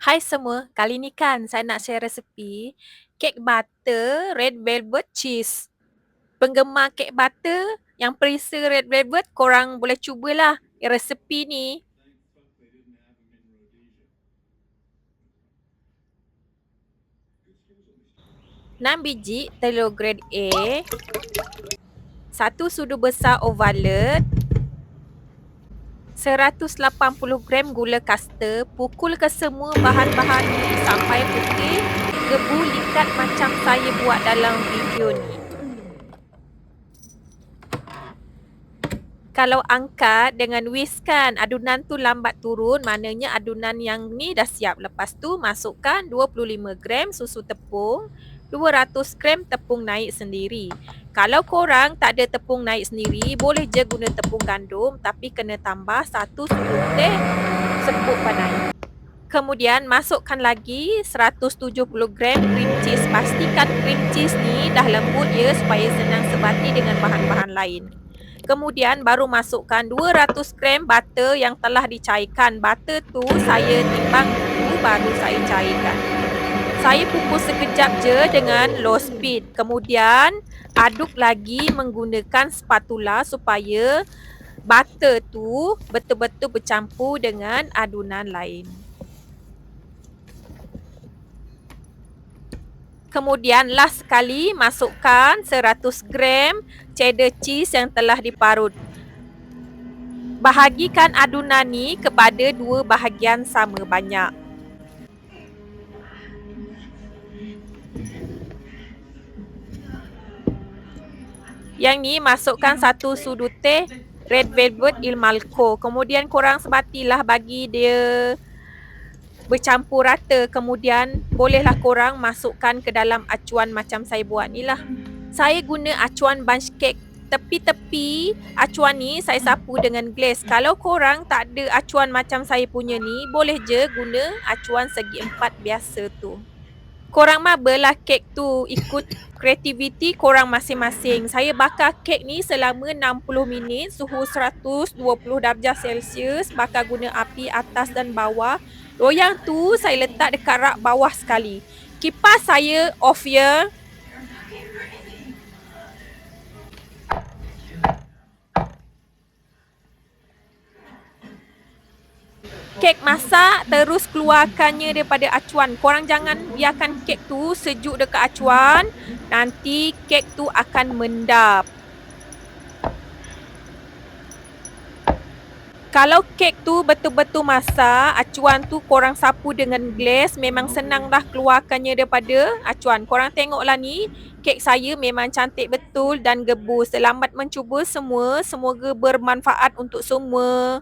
Hai semua, kali ni kan saya nak share resepi kek butter red velvet cheese. Penggemar kek butter yang perisa red velvet, korang boleh cubalah resepi ni. 6 biji telur grade A, 1 sudu besar overload, 180 gram gula kasta. Pukul ke semua bahan-bahan ni sampai putih, gebu likat macam saya buat dalam video ni. Kalau angkat dengan whisk kan, adunan tu lambat turun, maknanya adunan yang ni dah siap. Lepas tu masukkan 25 gram susu tepung, 200 gram tepung naik sendiri. Kalau korang tak ada tepung naik sendiri, boleh je guna tepung gandum, tapi kena tambah 1 sudu teh serbuk panai. Kemudian masukkan lagi 170 gram cream cheese. Pastikan cream cheese ni dah lembut ya, supaya senang sebati dengan bahan-bahan lain. Kemudian baru masukkan 200 gram butter yang telah dicairkan. Butter tu saya timbang dulu baru saya cairkan. Saya pupus sekejap je dengan low speed. Kemudian aduk lagi menggunakan spatula supaya butter tu betul-betul bercampur dengan adunan lain. Kemudian last sekali masukkan 100 gram cheddar cheese yang telah diparut. Bahagikan adunan ni kepada 2 bahagian sama banyak. Yang ni masukkan 1 sudu teh red velvet Il Malco. Kemudian korang sebatilah bagi dia bercampur rata. Kemudian bolehlah korang masukkan ke dalam acuan macam saya buat ni lah. Saya guna acuan bunch cake. Tepi-tepi acuan ni saya sapu dengan glaze. Kalau korang tak ada acuan macam saya punya ni, boleh je guna acuan segi 4 biasa tu. Korang mabalah kek tu ikut kreativiti korang masing-masing. Saya bakar kek ni selama 60 minit, suhu 120 darjah Celsius. Bakar guna api atas dan bawah. Loyang tu saya letak dekat rak bawah sekali. Kipas saya off ya. Kek masak, terus keluarkannya daripada acuan. Korang jangan biarkan kek tu sejuk dekat acuan. Nanti kek tu akan mendap. Kalau kek tu betul-betul masak, acuan tu korang sapu dengan glaze, memang senang dah keluarkannya daripada acuan. Korang tengoklah ni, kek saya memang cantik betul dan gebu. Selamat mencuba semua, semoga bermanfaat untuk semua.